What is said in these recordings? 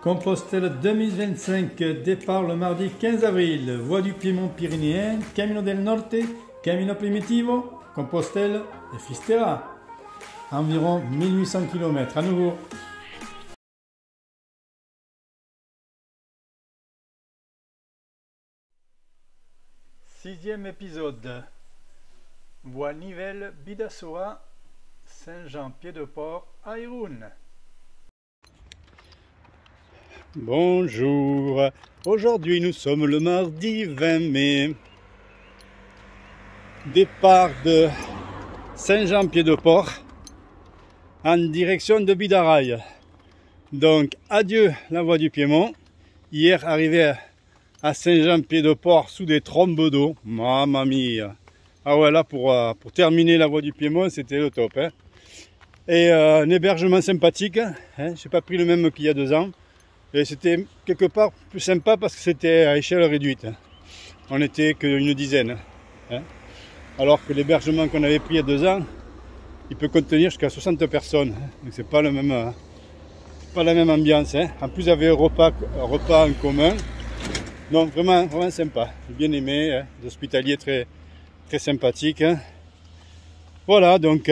Compostelle 2025, départ le mardi 15 avril, Voie du Piémont pyrénéen, Camino del Norte, Camino Primitivo, Compostelle et Fistera. Environ 1800 km à nouveau. Sixième épisode. Voie Nivelles, Bidassoa, Saint-Jean-Pied-de-Port, à Irún. Bonjour, aujourd'hui nous sommes le mardi 20 mai. Départ de Saint-Jean-Pied-de-Port en direction de Bidaraï. Donc adieu la voie du Piémont. Hier arrivé à Saint-Jean-Pied-de-Port sous des trombes d'eau. Mamma mia. Ah ouais, là pour terminer la voie du Piémont c'était le top. Hein. Et un hébergement sympathique. Hein. Je n'ai pas pris le même qu'il y a 2 ans. Et c'était quelque part plus sympa parce que c'était à échelle réduite. On n'était qu'une dizaine. Hein. Alors que l'hébergement qu'on avait pris il y a 2 ans, il peut contenir jusqu'à 60 personnes. Donc c'est pas la même ambiance. Hein. En plus, il y avait un repas en commun. Donc vraiment sympa. J'ai bien aimé. Hein. Des hospitaliers très sympathiques. Hein. Voilà, donc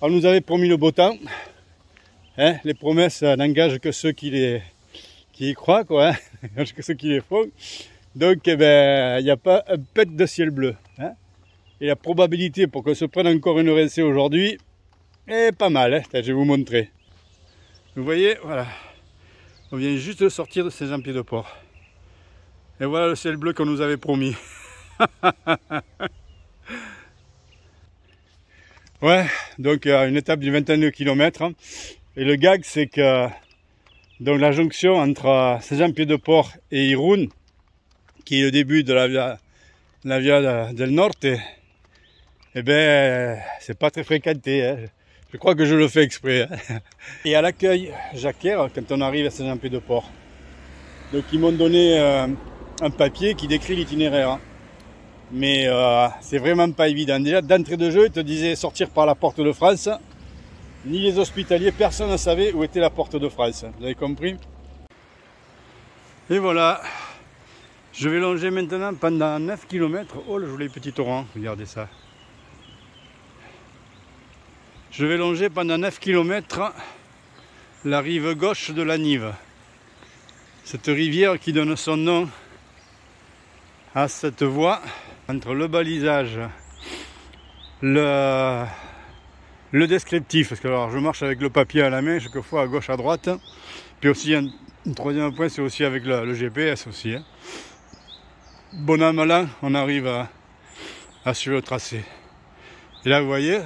on nous avait promis le beau temps. Hein, les promesses n'engagent que ceux qui y croient, quoi, hein, que ceux qui les font. Donc, il n'y a pas un pet de ciel bleu. Hein. Et la probabilité pour qu'on se prenne encore une rincée aujourd'hui est pas mal. Hein. Je vais vous montrer. Vous voyez, voilà. On vient juste de sortir de Saint-Jean-Pied-de-Port. Et voilà le ciel bleu qu'on nous avait promis. Ouais, donc une étape d'une vingtaine de kilomètres. Hein. Et le gag, c'est que donc, la jonction entre Saint-Jean-Pied-de-Port et Irún, qui est le début de la Via del Norte, eh ben, c'est pas très fréquenté. Hein. Je crois que je le fais exprès. Hein. Et à l'accueil jacquère, quand on arrive à Saint-Jean-Pied-de-Port, donc ils m'ont donné un papier qui décrit l'itinéraire. Hein. Mais c'est vraiment pas évident. Déjà, d'entrée de jeu, ils te disaient sortir par la porte de France. Ni les hospitaliers, personne ne savait où était la porte de France. Vous avez compris? Et voilà. Je vais longer maintenant pendant 9 km. Oh, le joli petit torrent, regardez ça. Je vais longer pendant 9 km la rive gauche de la Nive. Cette rivière qui donne son nom à cette voie entre le balisage, le descriptif, parce que alors, je marche avec le papier à la main, quelquefois à gauche, à droite. Puis aussi, un troisième point, c'est aussi avec le GPS aussi. Hein. Bon an, mal an, on arrive à suivre le tracé. Et là, vous voyez,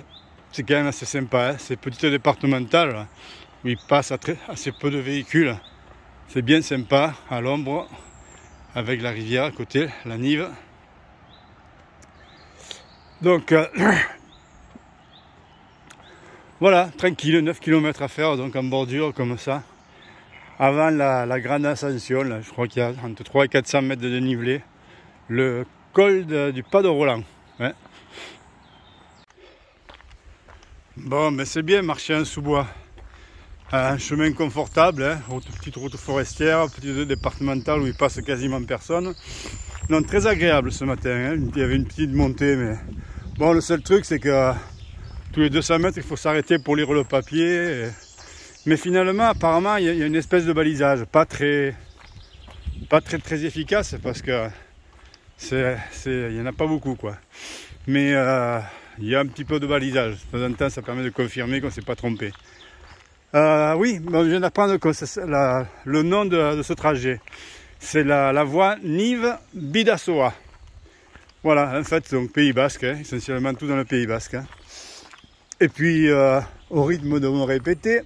c'est quand même assez sympa. Hein. Ces petites départementales, où il passe assez peu de véhicules. C'est bien sympa, à l'ombre, avec la rivière à côté, la Nive. Donc, voilà, tranquille, 9 km à faire, donc en bordure, comme ça. Avant la grande ascension, là, je crois qu'il y a entre 300 et 400 mètres de dénivelé. Le col du Pas de Roland. Hein. Bon, mais c'est bien marcher en sous-bois. Un chemin confortable, hein, petite route forestière, petite départementale où il passe quasiment personne. Non, très agréable ce matin. Hein. Il y avait une petite montée, mais bon, le seul truc, c'est que tous les 200 mètres, il faut s'arrêter pour lire le papier. Mais finalement, apparemment, il y a une espèce de balisage, pas très efficace, parce que il n'y en a pas beaucoup, quoi. Mais il y a un petit peu de balisage. De temps en temps, ça permet de confirmer qu'on ne s'est pas trompé. Oui, je viens d'apprendre que le nom de ce trajet, c'est la voie Nive-Bidassoa. Voilà, en fait, donc Pays Basque, hein, essentiellement tout dans le Pays Basque. Hein. Et puis, au rythme de me répéter,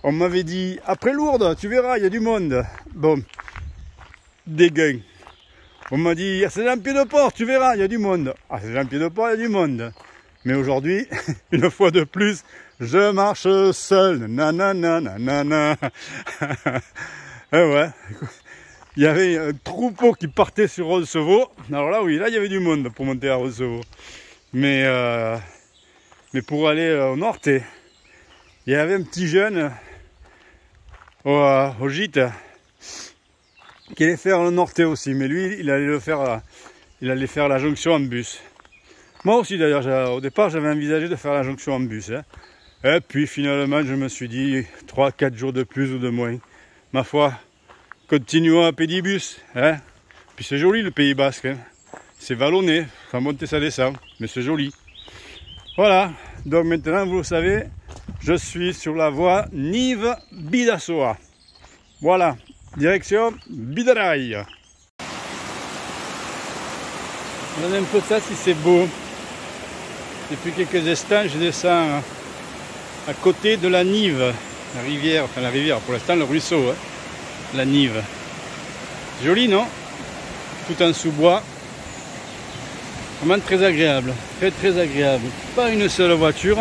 on m'avait dit, après Lourdes, tu verras, il y a du monde. Bon, dégain. On m'a dit, à Saint-Jean-Pied-de-Port, tu verras, il y a du monde. À Saint-Jean-Pied-de-Port, il y a du monde. Mais aujourd'hui, une fois de plus, je marche seul. Nanana, nanana. Ouais, il y avait un troupeau qui partait sur Roncevaux. Alors là, oui, là, il y avait du monde pour monter à Roncevaux. Mais pour aller au nord, il y avait un petit jeune au gîte qui allait faire le Norte aussi, mais lui il allait faire la jonction en bus. Moi aussi d'ailleurs, au départ j'avais envisagé de faire la jonction en bus, hein. Et puis finalement je me suis dit 3-4 jours de plus ou de moins. Ma foi, continuons à pédibus, hein. Puis c'est joli le Pays Basque, hein. C'est vallonné, ça monte et ça descend, mais c'est joli. Voilà, donc maintenant vous le savez, je suis sur la voie Nives-Bidasoa. Voilà, direction Bidaraï. Regardez un peu ça si c'est beau. Depuis quelques instants, je descends à côté de la Nive, la rivière, enfin la rivière, pour l'instant le ruisseau, hein, la Nive. Joli, non? Tout en sous-bois. Vraiment très agréable, très agréable. Pas une seule voiture,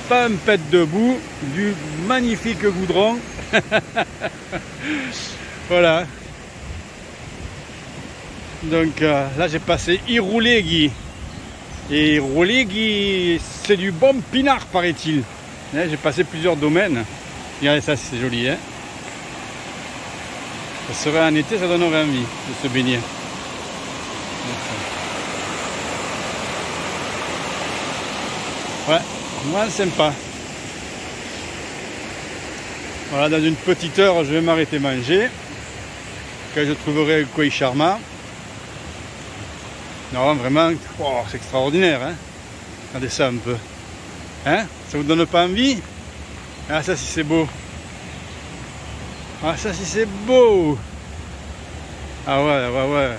pas un pet debout, du magnifique goudron. Voilà. Donc là j'ai passé Irouléguy. Et Irouléguy, c'est du bon pinard paraît-il. J'ai passé plusieurs domaines. Regardez ça, c'est joli, hein. Ça serait en été, ça donnerait envie de se baigner. Ouais, vraiment sympa. Voilà, dans une petite heure, je vais m'arrêter manger. Quand je trouverai un koi charma. Non, vraiment, oh, c'est extraordinaire, hein. Regardez ça un peu. Hein? Ça vous donne pas envie? Ah, ça si c'est beau. Ah, ça si c'est beau. Ah ouais.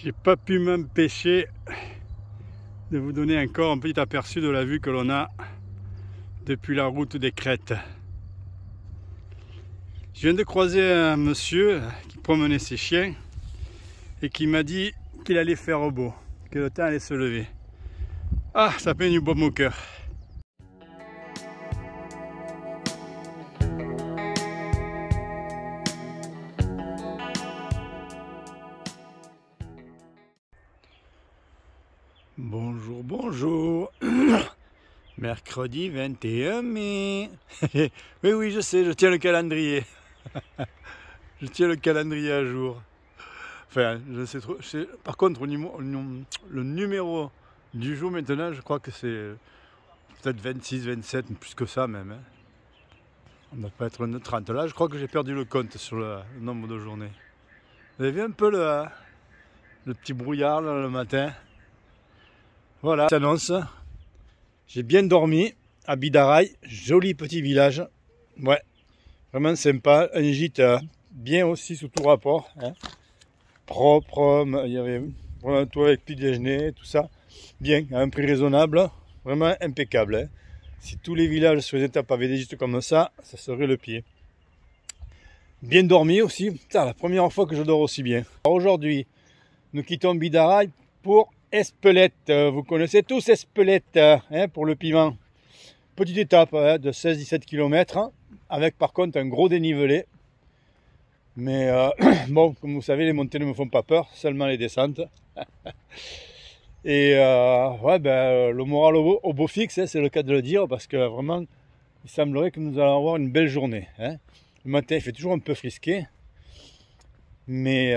J'ai pas pu m'empêcher de vous donner encore un petit aperçu de la vue que l'on a depuis la route des Crêtes. Je viens de croiser un monsieur qui promenait ses chiens et qui m'a dit qu'il allait faire beau, que le temps allait se lever. Ah, ça fait du baume au cœur. Bonjour. Mercredi 21 mai. Oui, je sais, je tiens le calendrier. Je tiens le calendrier à jour. Enfin, je sais trop. Par contre, le numéro du jour maintenant, je crois que c'est peut-être 26, 27, plus que ça même, hein. On ne doit pas être le 30. Là, je crois que j'ai perdu le compte sur le nombre de journées. Vous avez vu un peu le petit brouillard là, le matin? Voilà, s'annonce. J'ai bien dormi à Bidaraï, joli petit village. Ouais, vraiment sympa. Un gîte bien aussi sous tout rapport, hein. Propre, il y avait un toit avec petit déjeuner, tout ça. Bien, à un prix raisonnable, vraiment impeccable, hein. Si tous les villages sur les étapes avaient des gîtes comme ça serait le pied. Bien dormi aussi. Putain, la première fois que je dors aussi bien. Aujourd'hui, nous quittons Bidaraï pour Espelette. Vous connaissez tous Espelette, hein, pour le piment. Petite étape, hein, de 16-17 km, avec par contre un gros dénivelé. Mais bon, comme vous savez, les montées ne me font pas peur, seulement les descentes. Et ouais, ben, le moral au beau fixe, hein, c'est le cas de le dire, parce que vraiment, il semblerait que nous allons avoir une belle journée, hein. Le matin, il fait toujours un peu frisqué, mais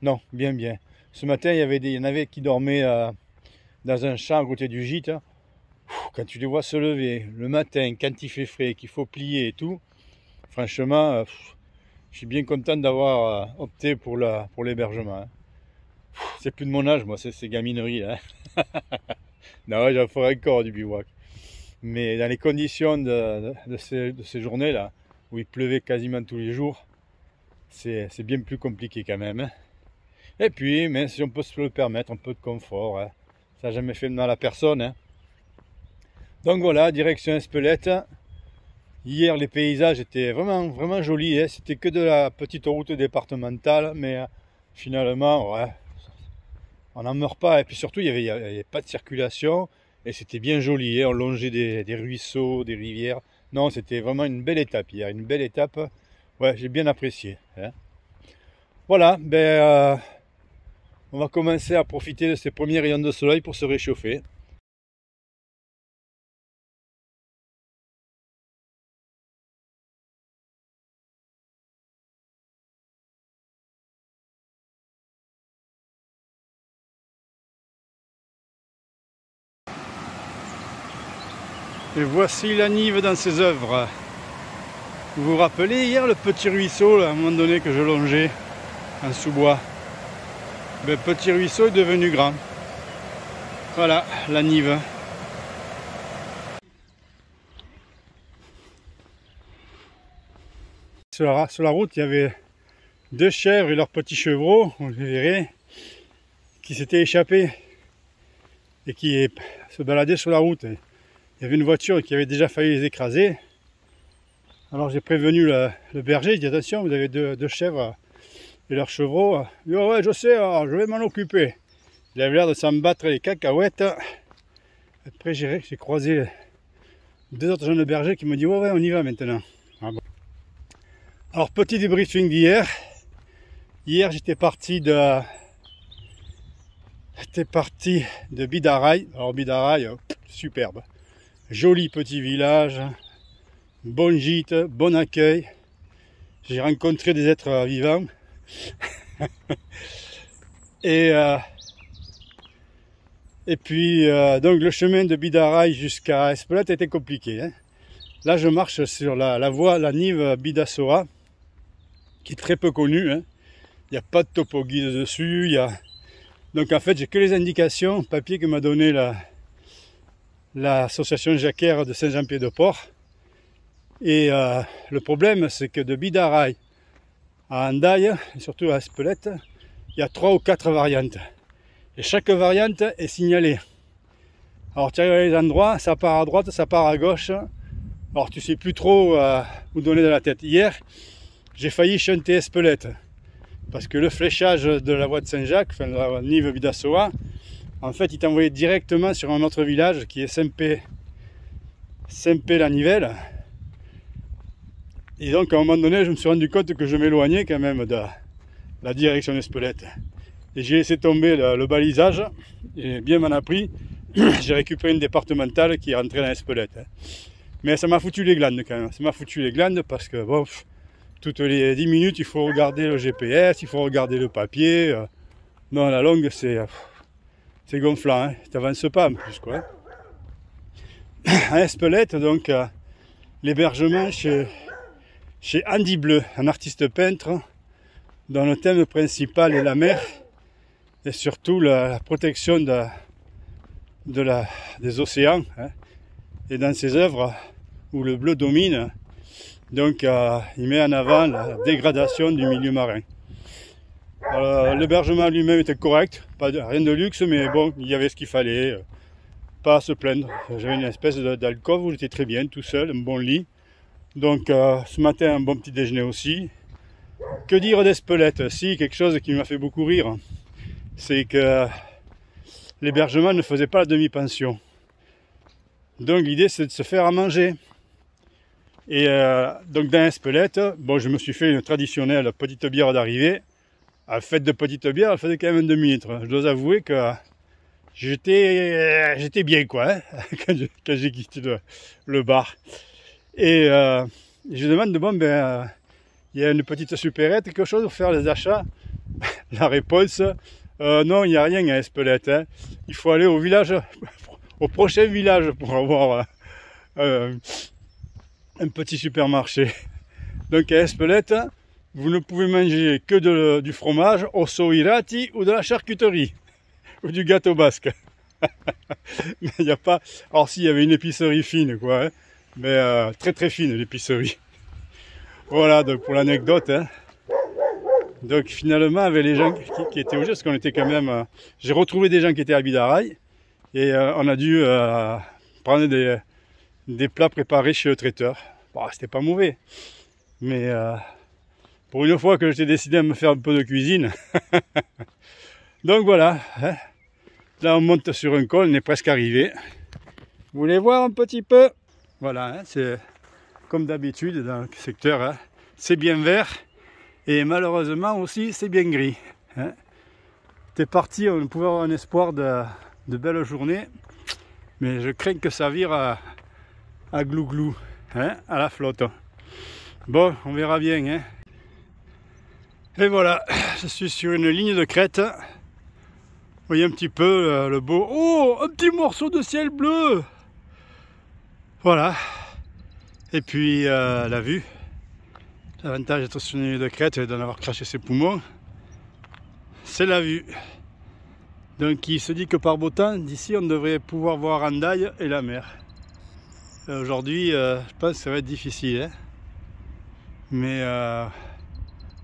non, bien. Ce matin, il y en avait qui dormaient dans un champ à côté du gîte. Quand tu les vois se lever le matin, quand il fait frais, qu'il faut plier et tout, franchement, je suis bien content d'avoir opté pour l'hébergement, hein. C'est plus de mon âge, moi, c'est gaminerie, hein. Non, ouais, j'en ferai encore du bivouac. Mais dans les conditions de ces journées-là, où il pleuvait quasiment tous les jours, c'est bien plus compliqué quand même, hein. Et puis, mais si on peut se le permettre, un peu de confort, hein. Ça n'a jamais fait de mal à personne, hein. Donc voilà, direction Espelette. Hier, les paysages étaient vraiment jolis, hein. C'était que de la petite route départementale, mais finalement, ouais, on n'en meurt pas. Et puis surtout, il n'y avait pas de circulation et c'était bien joli, hein. On longeait des ruisseaux, des rivières. Non, c'était vraiment une belle étape hier, une belle étape. Ouais, j'ai bien apprécié, hein. Voilà, ben, on va commencer à profiter de ces premiers rayons de soleil pour se réchauffer. Et voici la Nive dans ses œuvres. Vous vous rappelez hier le petit ruisseau, là, à un moment donné, que je longeais en sous-bois? Le petit ruisseau est devenu grand. Voilà, la Nive. Sur la route, il y avait deux chèvres et leurs petits chevreaux, on les verrait, qui s'étaient échappés et qui se baladaient sur la route. Il y avait une voiture qui avait déjà failli les écraser. Alors j'ai prévenu le berger, j'ai dit attention, vous avez deux chèvres et leurs chevreaux. Il dit oh ouais, je sais, alors, je vais m'en occuper. Il avait l'air de s'en battre les cacahuètes. Après j'ai croisé deux autres jeunes bergers qui me disent ouais, on y va maintenant. Ah bon. Alors petit débriefing d'hier. Hier j'étais parti de Bidaraï. Alors Bidaraï, superbe. Joli petit village, bon gîte, bon accueil. J'ai rencontré des êtres vivants. Et puis donc le chemin de Bidaraï jusqu'à Espelette était compliqué, hein. Là je marche sur la voie, la Nive Bidassoa, qui est très peu connue, hein. Il n'y a pas de topo guide dessus. Donc en fait j'ai que les indications papier que m'a donné l'association Jacquère de Saint-Jean-Pied-de-Port. Et le problème, c'est que de Bidaraï à Hendaye, et surtout à Espelette, il y a 3 ou 4 variantes. Et chaque variante est signalée. Alors tu arrives à les endroits, ça part à droite, ça part à gauche. Alors tu sais plus trop où donner de la tête. Hier, j'ai failli chanter Espelette. Parce que le fléchage de la voie de Saint-Jacques, enfin de la Nive Bidassoa, en fait, il t'envoyait directement sur un autre village qui est Saint-Pé-la-Nivelle. Et donc, à un moment donné, je me suis rendu compte que je m'éloignais quand même de la direction d'Espelette. Et j'ai laissé tomber le balisage, et bien m'en a pris. J'ai récupéré une départementale qui est rentrée dans Espelette. Mais ça m'a foutu les glandes quand même. Ça m'a foutu les glandes parce que, bon, toutes les 10 minutes, il faut regarder le GPS, il faut regarder le papier. Non, à la longue, c'est gonflant, hein. Tu n'avances pas en plus, quoi. À Espelette, donc, l'hébergement chez Andy Bleu, un artiste peintre dont le thème principal est la mer et surtout la protection des océans, hein. Et dans ses œuvres où le bleu domine, donc il met en avant la dégradation du milieu marin. L'hébergement lui-même était correct, rien de luxe, mais bon, il y avait ce qu'il fallait, pas à se plaindre. J'avais une espèce d'alcôve où j'étais très bien, tout seul, un bon lit. Donc ce matin, un bon petit déjeuner aussi. Que dire d'Espelette? Si, quelque chose qui m'a fait beaucoup rire, c'est que l'hébergement ne faisait pas la demi-pension. Donc l'idée, c'est de se faire à manger. Et donc dans Espelette, bon, je me suis fait une traditionnelle petite bière d'arrivée. À la fête de petite bière, elle faisait quand même un demi-litre. Je dois avouer que j'étais bien, quoi, hein, quand j'ai quitté le bar. Et je demande, bon, ben, il y a une petite supérette, quelque chose pour faire les achats. La réponse, non, il n'y a rien à Espelette, hein. Il faut aller au village, au prochain village pour avoir un petit supermarché. Donc à Espelette, vous ne pouvez manger que du fromage, au soirati ou de la charcuterie, ou du gâteau basque. Mais il n'y a pas... Alors si, il y avait une épicerie fine, quoi, hein, mais très très fine l'épicerie. Voilà, donc pour l'anecdote, hein. Donc finalement, avec les gens qui étaient au jeu, parce qu'on était quand même... j'ai retrouvé des gens qui étaient à Bidaraï, Et on a dû prendre des plats préparés chez le traiteur. Bon, c'était pas mauvais, mais pour une fois que j'étais décidé à me faire un peu de cuisine. Donc voilà, hein. Là on monte sur un col, on est presque arrivé. Vous voulez voir un petit peu? Voilà, hein, c'est comme d'habitude dans le secteur, hein, c'est bien vert et malheureusement aussi c'est bien gris. Hein. T'es parti, on pouvait avoir un espoir de belles journées, mais je crains que ça vire à glouglou, hein, à la flotte. Bon, on verra bien. Hein. Et voilà, je suis sur une ligne de crête. Vous voyez un petit peu le beau... Oh, un petit morceau de ciel bleu! Voilà. Et puis la vue. L'avantage d'être sur une ligne de crête et d'en avoir craché ses poumons, c'est la vue. Donc il se dit que par beau temps, d'ici on devrait pouvoir voir Hendaye et la mer. Aujourd'hui, je pense que ça va être difficile. Hein, mais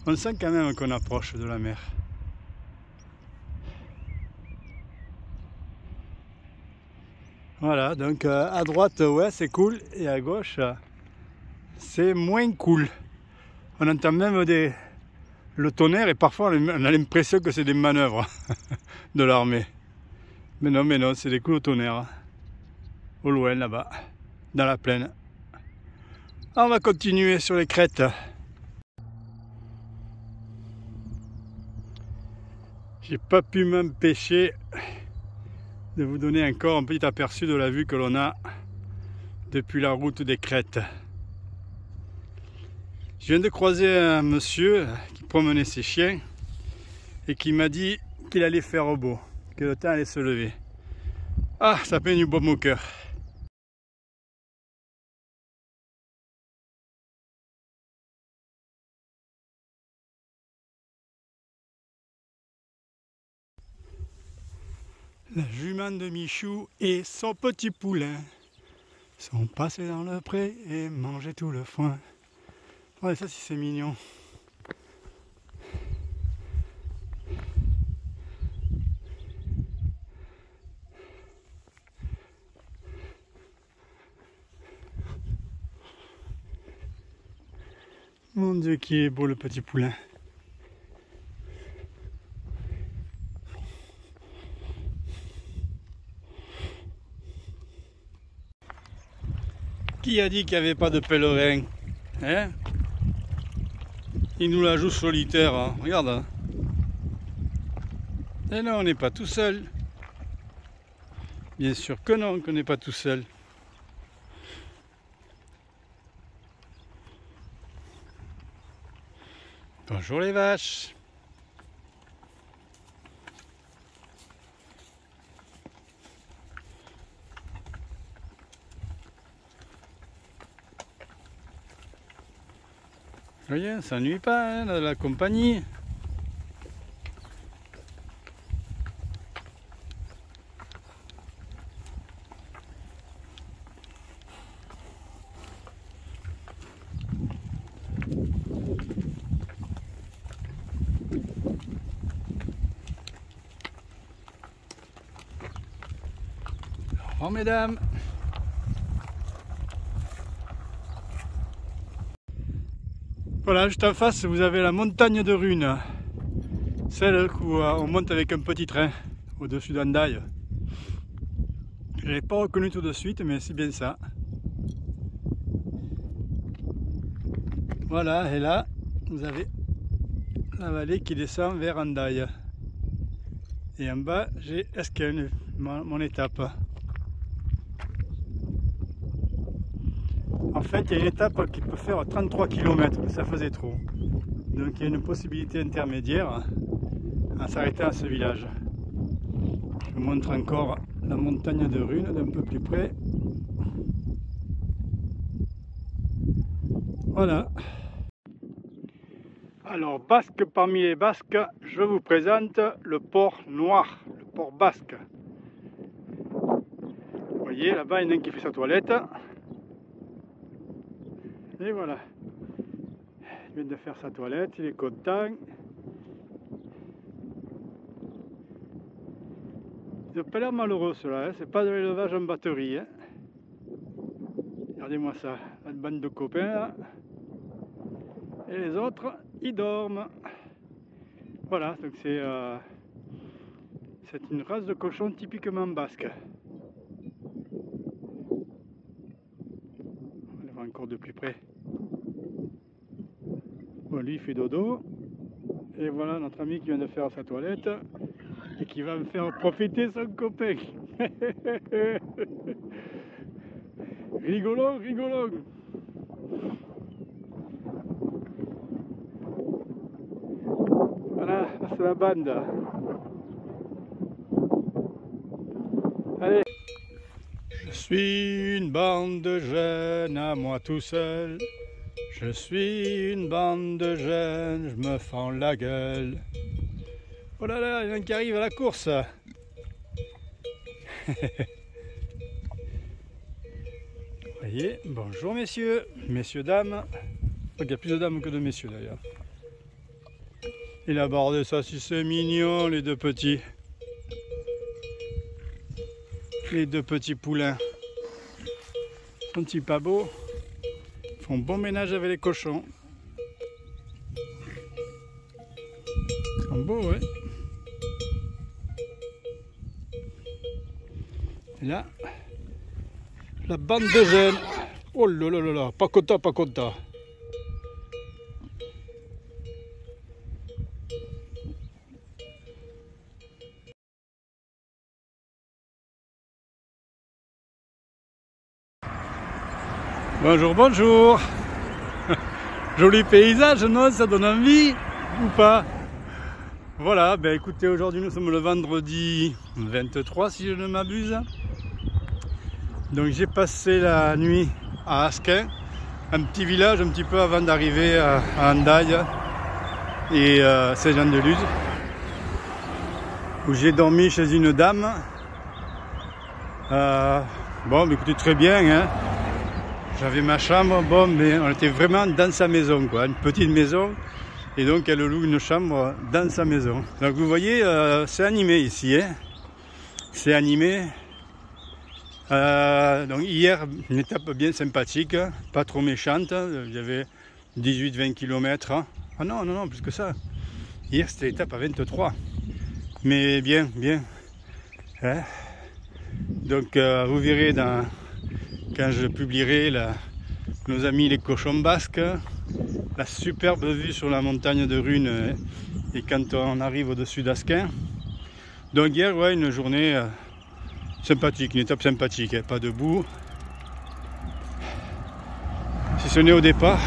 on sent quand même qu'on approche de la mer. Voilà, donc à droite, ouais, c'est cool, et à gauche, c'est moins cool. On entend même le tonnerre, et parfois on a l'impression que c'est des manœuvres de l'armée. Mais non, c'est des coups de tonnerre. Au loin, là-bas, dans la plaine. On va continuer sur les crêtes. J'ai pas pu m'empêcher de vous donner encore un petit aperçu de la vue que l'on a depuis la route des crêtes. Je viens de croiser un monsieur qui promenait ses chiens et qui m'a dit qu'il allait faire beau, que le temps allait se lever. Ah, ça fait du baume au cœur. La jument de Michou et son petit poulain sont passés dans le pré et mangeaient tout le foin. Ouais, ça c'est mignon. Mon Dieu, qui est beau le petit poulain. Qui a dit qu'il n'y avait pas de pèlerin? Hein? Il nous la joue solitaire, hein. Regarde. Hein. Et non, on n'est pas tout seul. Bien sûr que non, qu'on n'est pas tout seul. Bonjour les vaches. Vous voyez, on ne s'ennuie pas, hein, la compagnie. Au revoir mesdames. Voilà, juste en face, vous avez la montagne de Runes. Celle où on monte avec un petit train au-dessus d'Hendaye. Je ne l'ai pas reconnu tout de suite, mais c'est bien ça. Voilà, et là, vous avez la vallée qui descend vers Hendaye. Et en bas, j'ai Esquelne, mon étape. En fait, il y a une étape qui peut faire 33 km, ça faisait trop. Donc il y a une possibilité intermédiaire en s'arrêtant à ce village. Je vous montre encore la montagne de Runes d'un peu plus près. Voilà. Alors, basque parmi les basques, je vous présente le port noir, le port basque. Vous voyez, là-bas, il y en a un qui fait sa toilette. Et voilà. Il vient de faire sa toilette, il est content. Ils n'ont pas l'air malheureux ceux-là, hein. C'est pas de l'élevage en batterie. Hein. Regardez-moi ça, une bande de copains là. Et les autres, ils dorment. Voilà, donc c'est une race de cochon typiquement basque. On va le voir encore de plus près. Bon, lui il fait dodo. Et voilà notre ami qui vient de faire sa toilette et qui va me faire profiter son copain. Rigolo, rigolo. Voilà, c'est la bande. Allez. Je suis une bande de jeunes à moi tout seul. Je suis une bande de jeunes, je me fends la gueule. Oh là là, il y en a un qui arrive à la course. Voyez, bonjour messieurs, messieurs, dames. Il y a plus de dames que de messieurs d'ailleurs. Il a bordé ça, si c'est mignon, les deux petits. Les deux petits poulains. Sont-ils pas beaux? Ils font bon ménage avec les cochons. Ils sont beaux, ouais. Et là, la bande de jeunes. Oh là là là là, pas content, pas content. Bonjour, bonjour. Joli paysage, non? Ça donne envie ou pas? Voilà, ben écoutez, aujourd'hui nous sommes le vendredi 23 si je ne m'abuse. Donc j'ai passé la nuit à Asquin, un petit village un petit peu avant d'arriver à Hendaye et Saint-Jean-de-Luz, où j'ai dormi chez une dame. Bon, écoutez, très bien, hein. J'avais ma chambre, bon, mais on était vraiment dans sa maison, quoi, une petite maison, et donc elle loue une chambre dans sa maison. Donc vous voyez, c'est animé ici, hein. C'est animé. Donc hier, une étape bien sympathique, pas trop méchante, il y avait 18-20 km. Ah non, non, non, plus que ça. Hier c'était l'étape à 23. Mais bien, bien. Hein? Donc vous verrez quand je publierai nos amis les cochons basques, la superbe vue sur la montagne de Rune et quand on arrive au-dessus d'Asquin. Donc hier, ouais, une journée sympathique, une étape sympathique, hein, pas de boue. Si ce n'est au départ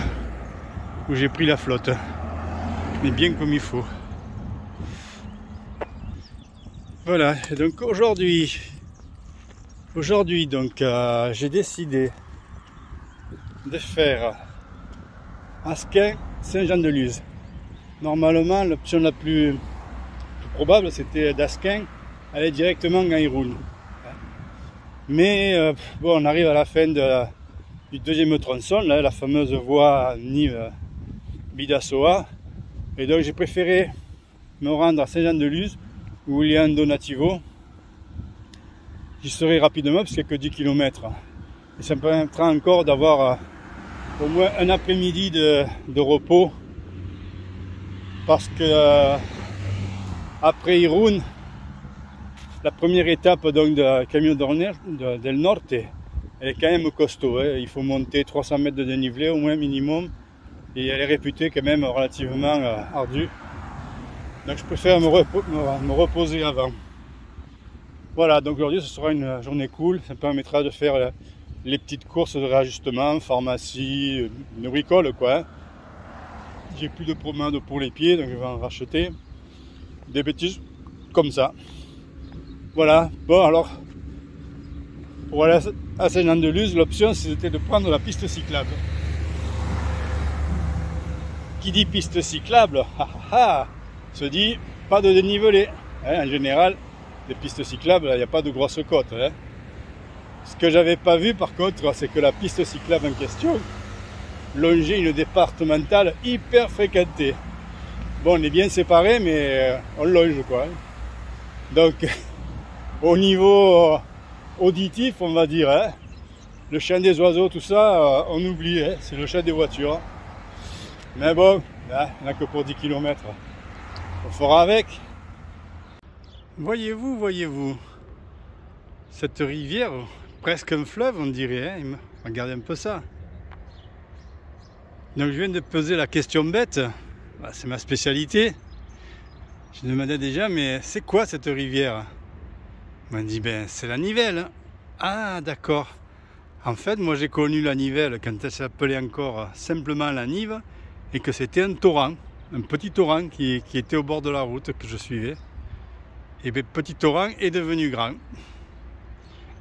où j'ai pris la flotte, mais bien comme il faut. Voilà, et donc aujourd'hui donc j'ai décidé de faire Asquin Saint-Jean-de-Luz. Normalement l'option la plus probable c'était d'Asquin aller directement à Irun. Mais bon, on arrive à la fin du deuxième tronçon, là, la fameuse voie Nive-Bidassoa, et donc j'ai préféré me rendre à Saint-Jean-de-Luz où il y a un donativo. J'y serai rapidement parce qu'il n'y a que 10 km. Et ça me permettra encore d'avoir au moins un après-midi de repos. Parce que après Irun, la première étape donc de Camino del Norte, elle est quand même costaud. Hein. Il faut monter 300 mètres de dénivelé au moins minimum. Et elle est réputée quand même relativement ardue. Donc je préfère me reposer avant. Voilà, donc aujourd'hui ce sera une journée cool, ça me permettra de faire les petites courses de réajustement, pharmacie, une bricole quoi. Hein. J'ai plus de pommade pour les pieds, donc je vais en racheter des bêtises comme ça. Voilà, bon alors, pour aller à Saint-Jean-de-Luz, l'option c'était de prendre la piste cyclable. Qui dit piste cyclable, se dit pas de dénivelé, hein, en général. Les pistes cyclables, il n'y a pas de grosses côtes. Hein. Ce que j'avais pas vu par contre, c'est que la piste cyclable en question longeait une départementale hyper fréquentée. Bon, on est bien séparés, mais on longe quoi. Hein. Donc, au niveau auditif, on va dire. Hein. Le chant des oiseaux, tout ça, on oublie, hein. C'est le chant des voitures. Mais bon, là, il n'y en a que pour 10 km. On fera avec. Voyez-vous, cette rivière, presque un fleuve, on dirait. Hein. Regardez un peu ça. Donc je viens de poser la question bête. Bah, c'est ma spécialité. Je demandais déjà, mais c'est quoi cette rivière? On m'a dit, ben c'est la Nivelle. Ah d'accord. En fait, moi j'ai connu la Nivelle quand elle s'appelait encore simplement la Nive et que c'était un torrent, un petit torrent qui était au bord de la route que je suivais. Et bien petit torrent est devenu grand.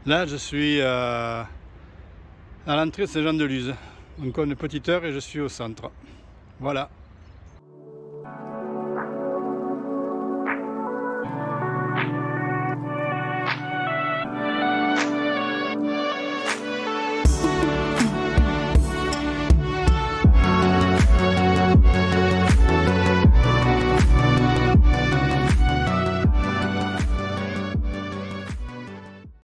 Là je suis à l'entrée de Saint-Jean-de-Luz. Encore une petite heure et je suis au centre. Voilà.